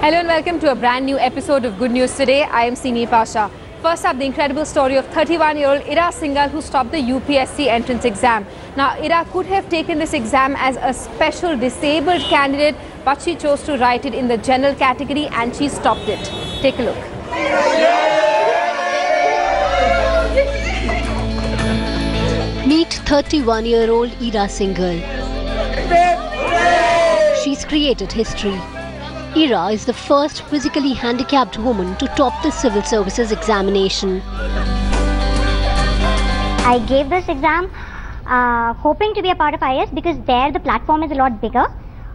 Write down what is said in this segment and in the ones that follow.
Hello and welcome to a brand new episode of Good News Today. I am Sini Pasha. First up, the incredible story of 31-year-old Ira Singhal who stopped the UPSC entrance exam. Now, Ira could have taken this exam as a special disabled candidate, but she chose to write it in the general category and she stopped it. Take a look. Meet 31-year-old Ira Singhal. She's created history. Ira is the first physically handicapped woman to top the civil services examination. I gave this exam hoping to be a part of IAS because there the platform is a lot bigger.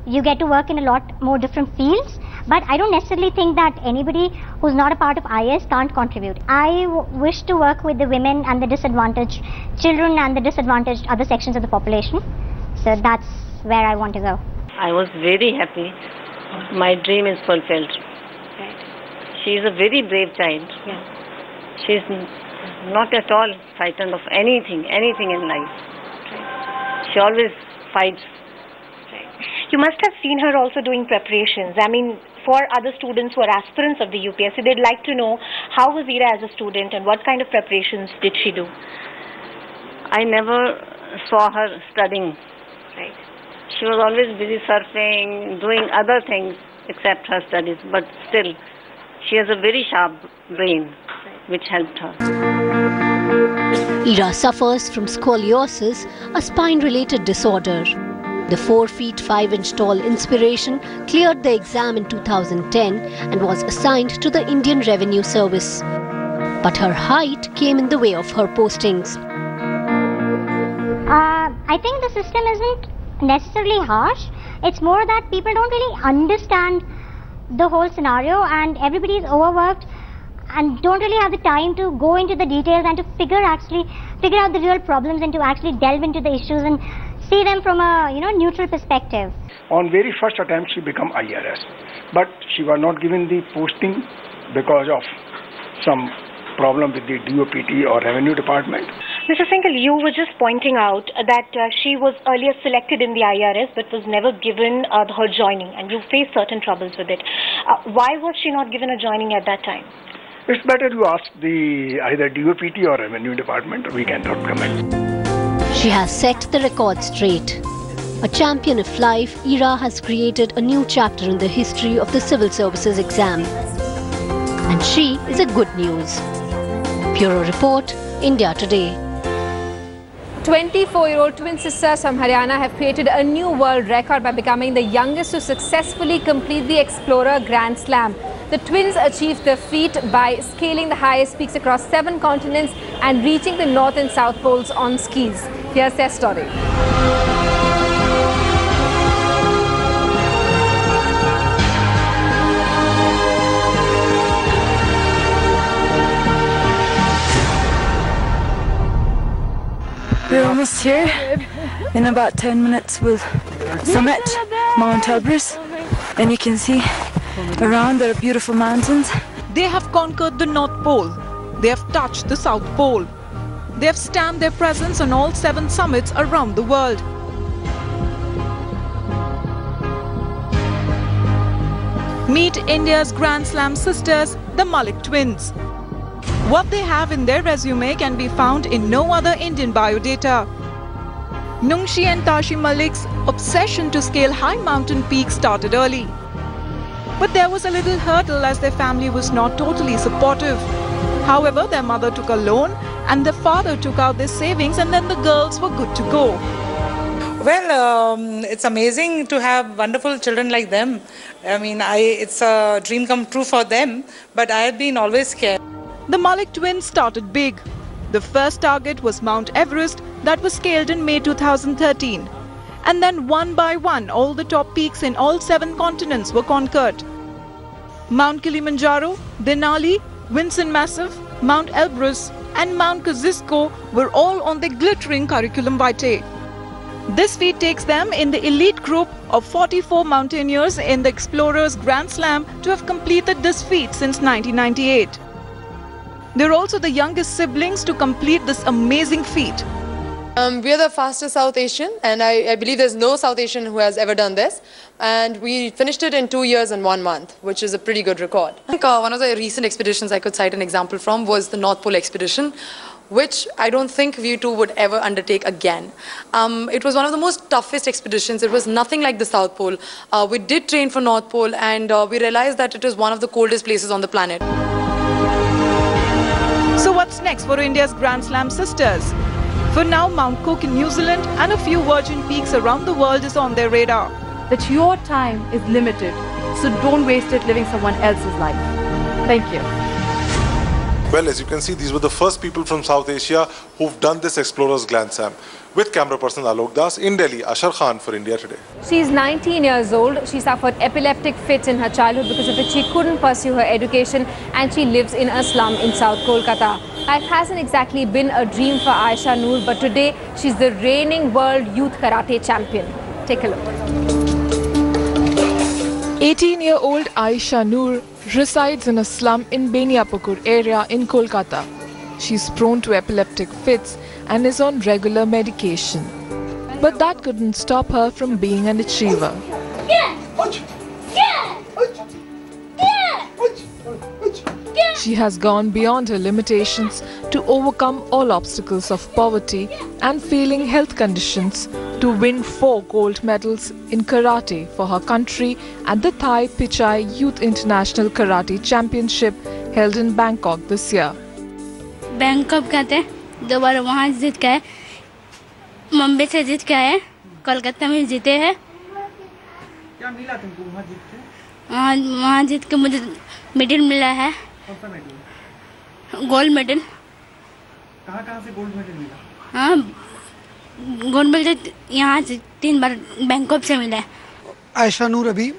You get to work in a lot more different fields. But I don't necessarily think that anybody who's not a part of IAS can't contribute. I wish to work with the women and the disadvantaged children and the disadvantaged other sections of the population. So that's where I want to go. I was very happy. My dream is fulfilled. Right. She is a very brave child. Yeah. She is not at all frightened of anything in life. Right. She always fights. You must have seen her also doing preparations. I mean, for other students who are aspirants of the UPSC, they'd like to know how was Ira as a student and what kind of preparations did she do? I never saw her studying. Right. She was always busy surfing, doing other things except her studies. But still, she has a very sharp brain, which helped her. Ira suffers from scoliosis, a spine-related disorder. The 4 feet 5 inch tall inspiration cleared the exam in 2010 and was assigned to the Indian Revenue Service. But her height came in the way of her postings. I think the system isn't necessarily harsh. It's more that people don't really understand the whole scenario and everybody is overworked and don't really have the time to go into the details and to figure out the real problems and to actually delve into the issues and see them from a neutral perspective. On very first attempt she became IRS, but she was not given the posting because of some problem with the DOPT or Revenue Department. Mr. Singhal, you were just pointing out that she was earlier selected in the IRS but was never given her joining, and you faced certain troubles with it. Why was she not given a joining at that time? It's better you ask the either DOPT or Revenue Department. We cannot comment. She has set the record straight. A champion of life, Ira has created a new chapter in the history of the civil services exam. And she is a good news. Bureau Report, India Today. 24-year-old twin sisters from Haryana have created a new world record by becoming the youngest to successfully complete the Explorer Grand Slam. The twins achieved the feat by scaling the highest peaks across 7 continents and reaching the North and South Poles on skis. Here's their story. We're almost here. In about 10 minutes we'll summit Mount Elbrus, and you can see around there are beautiful mountains. They have conquered the North Pole. They have touched the South Pole. They have stamped their presence on all 7 summits around the world. Meet India's Grand Slam sisters, the Malik twins. What they have in their resume can be found in no other Indian biodata. Nungshi and Tashi Malik's obsession to scale high mountain peaks started early. But there was a little hurdle as their family was not totally supportive. However, their mother took a loan and their father took out their savings, and then the girls were good to go. Well, it's amazing to have wonderful children like them. I mean, it's a dream come true for them, but I have been always scared. The Malik twins started big. The first target was Mount Everest that was scaled in May 2013. And then one by one, all the top peaks in all 7 continents were conquered. Mount Kilimanjaro, Denali, Vinson Massif, Mount Elbrus and Mount Kosciuszko were all on the glittering curriculum vitae. This feat takes them in the elite group of 44 mountaineers in the Explorers Grand Slam to have completed this feat since 1998. They're also the youngest siblings to complete this amazing feat. We are the fastest South Asian, and I believe there's no South Asian who has ever done this. And we finished it in 2 years and 1 month, which is a pretty good record. I think one of the recent expeditions I could cite an example from was the North Pole expedition, which I don't think we two would ever undertake again. It was one of the most toughest expeditions. It was nothing like the South Pole. We did train for North Pole, and we realized that it is one of the coldest places on the planet. So what's next for India's Grand Slam sisters? For now, Mount Cook in New Zealand and a few virgin peaks around the world is on their radar. That your time is limited, so don't waste it living someone else's life. Thank you. Well, as you can see, these were the first people from South Asia who've done this Explorers Grand Slam. With camera person Alok Das in Delhi, Ashar Khan for India Today. She's 19 years old. She suffered epileptic fits in her childhood, because of which she couldn't pursue her education, and she lives in a slum in South Kolkata. Life hasn't exactly been a dream for Aisha Noor, but today she's the reigning world youth karate champion. Take a look. 18-year-old Aisha Noor resides in a slum in Beniapukur area in Kolkata. She's prone to epileptic fits and is on regular medication. But that couldn't stop her from being an achiever. She has gone beyond her limitations to overcome all obstacles of poverty and failing health conditions to win 4 gold medals in karate for her country at the Thai Pichai Youth International Karate Championship held in Bangkok this year. Bangkok गए थे, 2 बार वहाँ जीत के आए, मुंबई से जीत के आए, कोलकाता में जीते हैं। क्या मिला तुमको वहाँ जीत के? वहाँ जीत के मुझे मेडल मिला है। कौन सा मेडल? Gold medal. कहाँ से गोल्ड मेडल मिला? हाँ, गोल्ड मेडल यहाँ से 3 बार बैंकॉक से मिला है। आयशा नूर अभी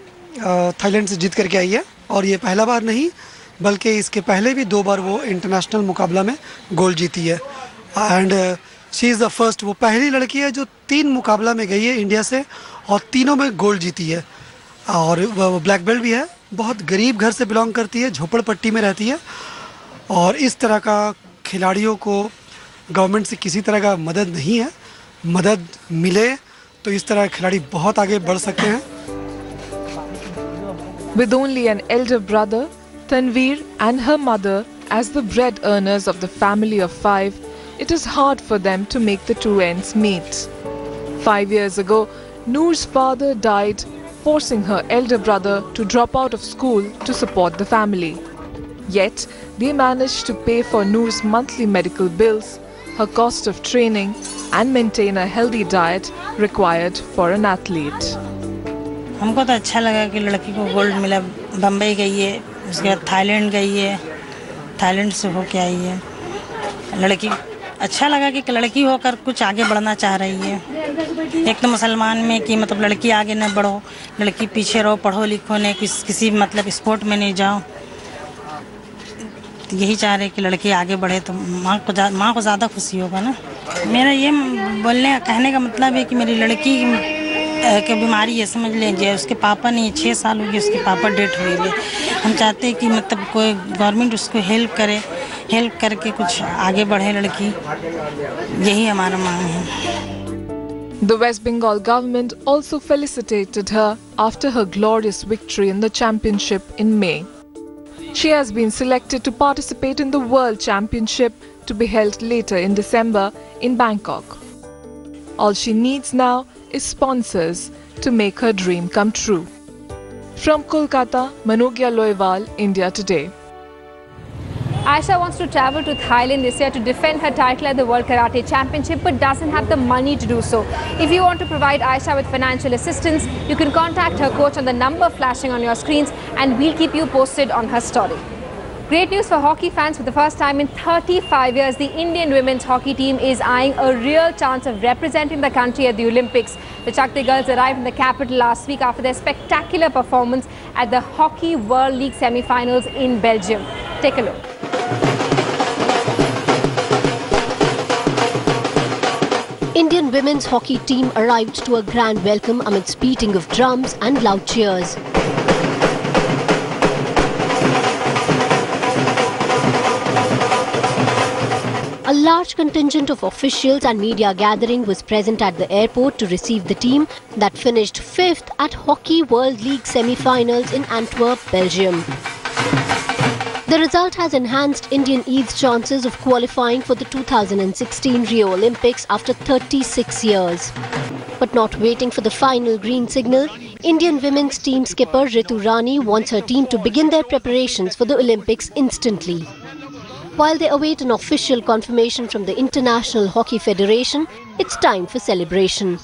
थाईलैंड से जीत करके आई है, और ये पहला बार नहीं बल्कि इसके पहले भी 2 बार वो इंटरनेशनल मुकाबला में गोल्ड जीती है। And she is the first, वो पहली लड़की है जो 3 मुकाबला में गई है इंडिया से और तीनों में गोल्ड जीती है। और वो ब्लैक बेल्ट भी है, बहुत गरीब घर से बिलोंग करती है, झोपड़पट्टी में रहती है। और इस तरह का खिलाड़ियों को गवर्नमेंट से किसी तरह का मदद नहीं है, मदद मिले तो इस तरह खिलाड़ी बहुत आगे बढ़ सकते हैं। With only an elder brother, Tanveer and her mother as the bread earners of the family of 5, it is hard for them to make the 2 ends meet. 5 years ago, Noor's father died, forcing her elder brother to drop out of school to support the family. Yet, they managed to pay for Noor's monthly medical bills, her cost of training, and maintain a healthy diet required for an athlete. हमको तो अच्छा लगा कि लड़की को gold मिला। बम्बई गई है, उसके बाद थाईलैंड गई है, थाईलैंड से होके आई है। लड़की अच्छा लगा कि लड़की होकर कुछ आगे बढ़ना चाह रही है। एक तो मुसलमान में कि मतलब लड़की आगे न बढ़ो, लड़की पीछे रहो, पढ़ो लिखो नहीं, किसी मतलब स्पोर्ट में नहीं जाओ। तो यही चाह रहे कि लड़की आगे बढ़े तो माँ को ज़्यादा खुशी होगा ना। मेरा ये बोलने कहने का मतलब है कि मेरी लड़की की बीमारी है, समझ लीजिए। उसके पापा नहीं, 6 साल हो गए उसके पापा डेथ हुए हुए। हम चाहते हैं कि मतलब कोई गवर्नमेंट उसको हेल्प करे, हेल्प करके कुछ आगे बढ़े लड़की, यही हमारा मांग है। The West Bengal government also felicitated her after her glorious victory in the championship in May. She has been selected to participate in the World Championship to be held later in December in Bangkok. All she needs now is sponsors to make her dream come true. From Kolkata, Manogya Loiwal, India Today. Aisha wants to travel to Thailand this year to defend her title at the World Karate Championship, but doesn't have the money to do so. If you want to provide Aisha with financial assistance, you can contact her coach on the number flashing on your screens, and we'll keep you posted on her story. Great news for hockey fans. For the first time in 35 years, the Indian women's hockey team is eyeing a real chance of representing the country at the Olympics. The Chakti girls arrived in the capital last week after their spectacular performance at the Hockey World League semi-finals in Belgium. Take a look. Indian women's hockey team arrived to a grand welcome amidst beating of drums and loud cheers. A large contingent of officials and media gathering was present at the airport to receive the team that finished 5th at Hockey World League semi-finals in Antwerp, Belgium. The result has enhanced Indian E's chances of qualifying for the 2016 Rio Olympics after 36 years. But not waiting for the final green signal, Indian women's team skipper Ritu Rani wants her team to begin their preparations for the Olympics instantly. While they await an official confirmation from the International Hockey Federation, it's time for celebration.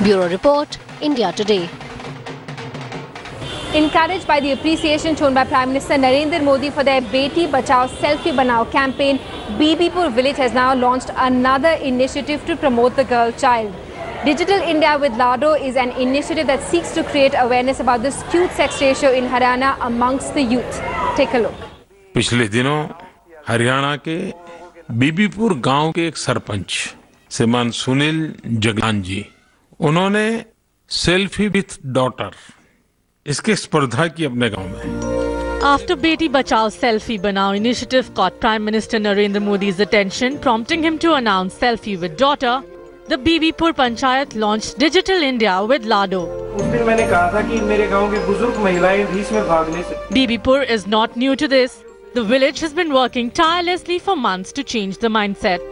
Bureau Report, India Today. Encouraged by the appreciation shown by Prime Minister Narendra Modi for their Beti Bachao Selfie Banao campaign, Bibipur village has now launched another initiative to promote the girl child. Digital India Withlado is an initiative that seeks to create awareness about the skewed sex ratio in Haryana amongst the youth. Take a look. पिछले दिनों हरियाणा के बीबीपुर गांव के एक सरपंच श्रीमान सुनील जगलान जी, उन्होंने selfie with daughter इसकी स्पर्धा की अपने गांव में. After Beti Bachao Selfie Banao initiative caught Prime Minister Narendra Modi's attention, prompting him to announce Selfie with Daughter, the Bibipur Panchayat launched Digital India with Lado. उस दिन मैंने कहा था कि मेरे गांव की बुजुर्ग महिलाएं भी इसमें भाग ले सकती. Bibipur is not new to this. The village has been working tirelessly for months to change the mindset.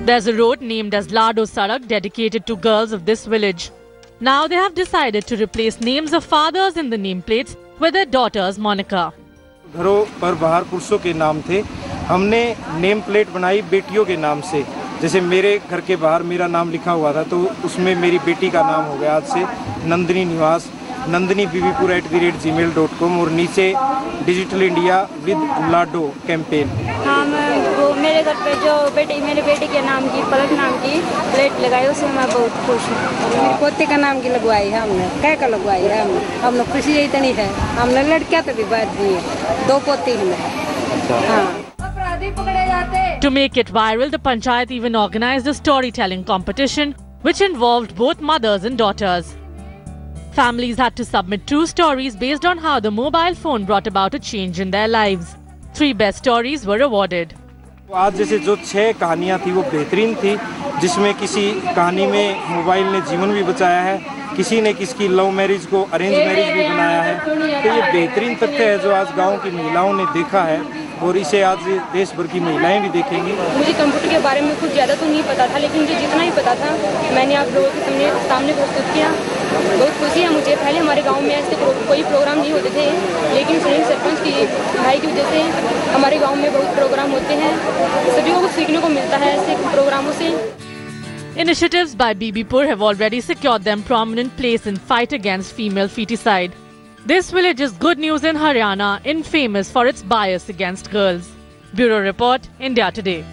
There's a road named as Lado Sarak dedicated to girls of this village. Now they have decided to replace names of fathers in the nameplates with their daughters' moniker. घरों पर बाहर पुरुषों के नाम थे, हमने name plate बनाई बेटियों के नाम से. जैसे मेरे घर के बाहर मेरा नाम लिखा हुआ था तो उसमें मेरी बेटी का नाम हो गया आज से नंदिनी निवास, नंदिनी bbipur@gmail.com और नीचे digital India with Lado campaign. हाँ, वो मेरे घर पे जो मेरे बेटी के नाम की पलक नाम की प्लेट लगाई उसमें मैं बहुत खुश हूँ. मेरे पोते का नाम की लगवाई है हमने, क्या का लगवाई है हम लोग खुशी इतनी है. हमने लड़कियाँ तो भी बात दी है, 2 पोती हैं. हाँ. To make it viral, the Panchayat even organized a storytelling competition which involved both mothers and daughters. Families had to submit true stories based on how the mobile phone brought about a change in their lives. 3 best stories were awarded. आज जैसे जो 6 कहानियाँ थी वो बेहतरीन थी, जिसमें किसी कहानी में मोबाइल ने जीवन भी बचाया है, किसी ने किसकी लव मैरिज को अरेंज मैरिज भी बनाया है. तो ये बेहतरीन तथ्य है जो आज गांव की महिलाओं ने देखा है और इसे आज देश भर की महिलाएं भी देखेंगी. मुझे कंप्यूटर के बारे में कुछ ज़्यादा तो नहीं पता था, लेकिन मुझे जितना ही पता था मैंने आप लोगों के सामने प्रस्तुत किया. बहुत खुशी है मुझे. पहले हमारे गांव में ऐसे कोई प्रोग्राम नहीं होते थे, लेकिन सुनील सरपंच की भाई की वजह से हमारे गांव में बहुत प्रोग्राम होते हैं. सभी को सीखने को मिलता है ऐसे प्रोग्रामों से. Initiatives by Bibipur have already secured them prominent place in fight against female feticide. This village is good news in Haryana, infamous for its bias against girls. Bureau Report, India Today.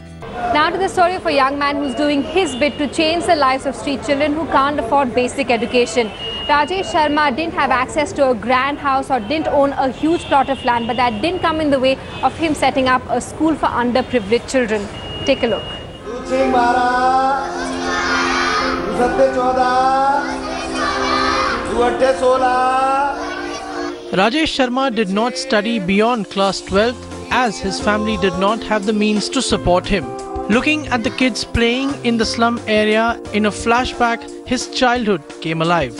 Now to the story of a young man who's doing his bit to change the lives of street children who can't afford basic education. Rajesh Sharma didn't have access to a grand house or didn't own a huge plot of land, but that didn't come in the way of him setting up a school for underprivileged children. Take a look. Rajesh Sharma did not study beyond class 12 as his family did not have the means to support him. Looking at the kids playing in the slum area in a flashback, his childhood came alive.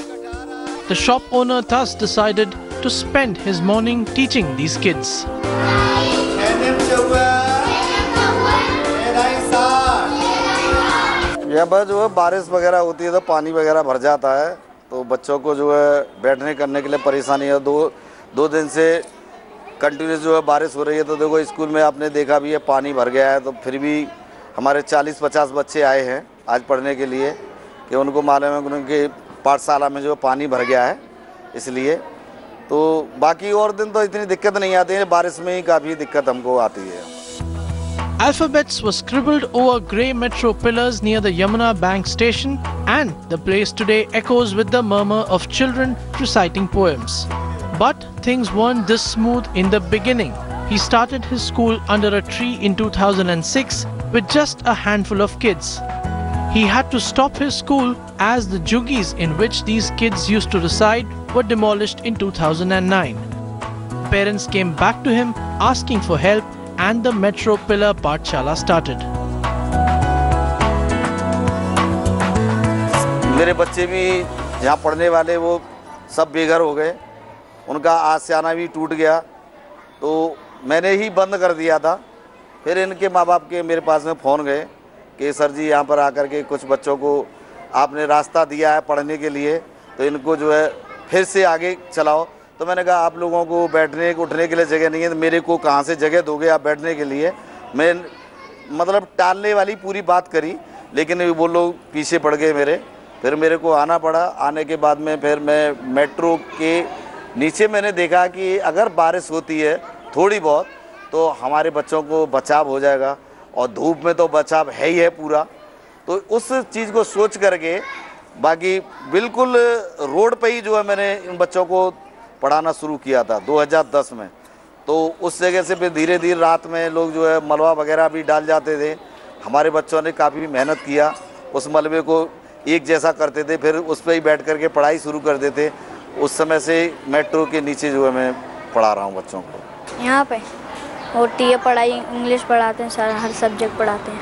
The shop owner thus decided to spend his morning teaching these kids. यहाँ पर जो है बारिश वगैरह होती है तो पानी वगैरह भर जाता है, तो बच्चों को जो है बैठने करने के लिए परेशानी है. दो दिन से कंटिन्यूस जो है बारिश हो रही है, तो देखो स्कूल में आपने देखा भी है पानी भर गया है. तो फिर भी हमारे 40-50 बच्चे आए हैं आज पढ़ने के लिए कि उनको मालूम है कि उनके पाठशाला में जो पानी भर गया है, इसलिए. तो बाकी और दिन तो इतनी दिक्कत नहीं आती है, बारिश में ही काफ़ी दिक्कत हमको आती है. Alphabets were scribbled over grey metro pillars near the Yamuna Bank station, and the place today echoes with the murmur of children reciting poems. But things weren't this smooth in the beginning. He started his school under a tree in 2006 with just a handful of kids. He had to stop his school as the juggies in which these kids used to reside were demolished in 2009. Parents came back to him asking for help, and the Metro Pillar Pathshala started. मेरे बच्चे भी यहाँ पढ़ने वाले वो सब बेघर हो गए, उनका आज से आना भी टूट गया, तो मैंने ही बंद कर दिया था। फिर इनके माँ बाप के मेरे पास में फ़ोन गए कि सर जी यहाँ पर आकर के कुछ बच्चों को आपने रास्ता दिया है पढ़ने के लिए, तो इनको जो है फिर से आगे चलाओ। तो मैंने कहा आप लोगों को बैठने उठने के लिए जगह नहीं है, तो मेरे को कहाँ से जगह दोगे आप बैठने के लिए। मैं मतलब टालने वाली पूरी बात करी, लेकिन वो लोग पीछे पड़ गए मेरे। फिर मेरे को आना पड़ा। आने के बाद में फिर मैं मेट्रो के नीचे मैंने देखा कि अगर बारिश होती है थोड़ी बहुत तो हमारे बच्चों को बचाव हो जाएगा, और धूप में तो बचाव है ही है पूरा। तो उस चीज़ को सोच करके बाकी बिल्कुल रोड पे ही जो है मैंने इन बच्चों को पढ़ाना शुरू किया था 2010 में। तो उस जगह से फिर धीरे धीरे रात में लोग जो है मलबा वगैरह भी डाल जाते थे। हमारे बच्चों ने काफ़ी मेहनत किया, उस मलबे को एक जैसा करते थे, फिर उस पर ही बैठ करके पढ़ाई शुरू कर देते। उस समय से मेट्रो के नीचे जो है मैं पढ़ा रहा हूँ बच्चों को। यहाँ पे होती है पढ़ाई, इंग्लिश पढ़ाते हैं, सारा हर सब्जेक्ट पढ़ाते हैं।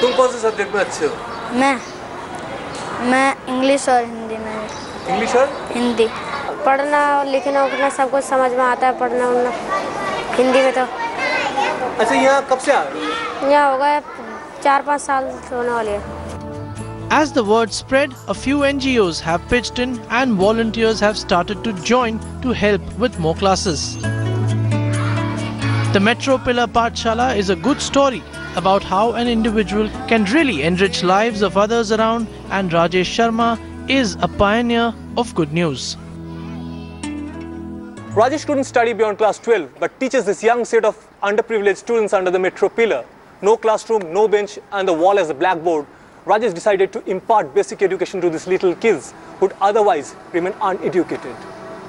तुम कौन से सब्जेक्ट में अच्छे हो? मैं इंग्लिश और हिंदी में। इंग्लिश और हिंदी पढ़ना लिखना उतना सब कुछ समझ में आता है, पढ़ना उड़ना हिंदी में तो। अच्छा, यहाँ कब से आ रहे हो? यहाँ हो गए 4-5 साल होने वाले हैं। As the word spread, a few NGOs have pitched in and volunteers have started to join to help with more classes. The Metro Pillar Pathshala is a good story about how an individual can really enrich lives of others around, and Rajesh Sharma is a pioneer of good news. Rajesh couldn't study beyond class 12 but teaches this young set of underprivileged students under the Metro Pillar. No classroom, no bench, and the wall as a blackboard. Rajesh decided to impart basic education to these little kids who would otherwise remain uneducated.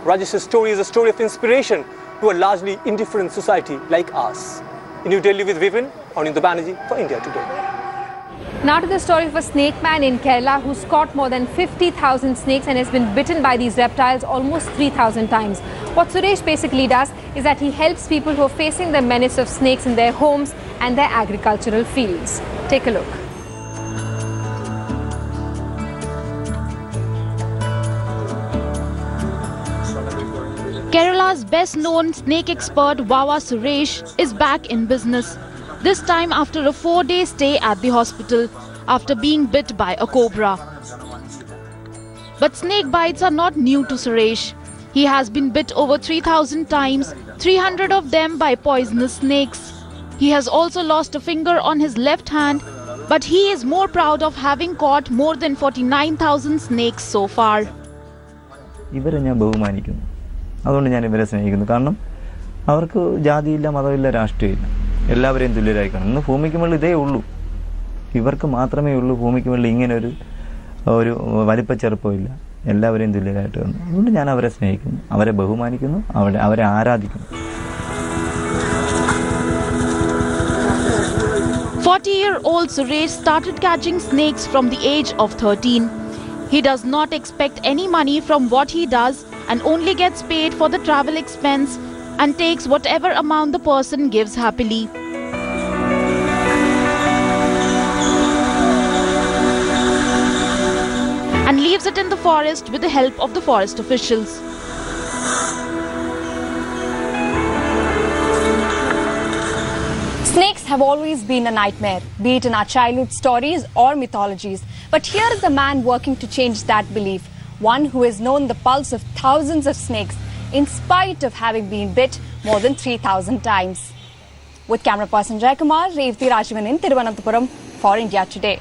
Rajesh's story is a story of inspiration to a largely indifferent society like ours. In New Delhi with Vipin, Anindya Banerjee for India Today. Now to the story of a snake man in Kerala who's caught more than 50,000 snakes and has been bitten by these reptiles almost 3,000 times. What Suresh basically does is that he helps people who are facing the menace of snakes in their homes and their agricultural fields. Take a look. Kerala's best-known snake expert Wawa Suresh is back in business. This time after a 4-day stay at the hospital after being bit by a cobra. But snake bites are not new to Suresh. He has been bit over 3,000 times, 300 of them by poisonous snakes. He has also lost a finger on his left hand, but he is more proud of having caught more than 49,000 snakes so far. അതുകൊണ്ട് ഞാൻ ഇവരെ സ്നേഹിക്കുന്നു. കാരണം അവർക്ക് ജാതിയില്ല, മതമില്ല, രാഷ്ട്രീയമില്ല, എല്ലാവരെയും തുല്യരായി കാണും. ഇന്ന് ഭൂമിക്ക് മുകളിൽ ഇതേ ഉള്ളൂ, ഇവർക്ക് മാത്രമേ ഉള്ളൂ ഭൂമിക്ക് മുകളിൽ ഇങ്ങനെ ഒരു വലിപ്പച്ചെറുപ്പമില്ല, എല്ലാവരെയും തുല്യരായിട്ട് കാണുന്നു. അതുകൊണ്ട് ഞാൻ അവരെ സ്നേഹിക്കുന്നു, അവരെ ബഹുമാനിക്കുന്നു, അവരെ ആരാധിക്കുന്നു. 40-year-old Suresh started catching snakes from the age of 13. He does not expect any money from what he does and only gets paid for the travel expense and takes whatever amount the person gives happily. And leaves it in the forest with the help of the forest officials. Snakes have always been a nightmare, be it in our childhood stories or mythologies. But here is a man working to change that belief. One who has known the pulse of thousands of snakes in spite of having been bit more than 3,000 times. With camera person Jaikumar, Revati Rajavan in Thiruvananthapuram for India Today.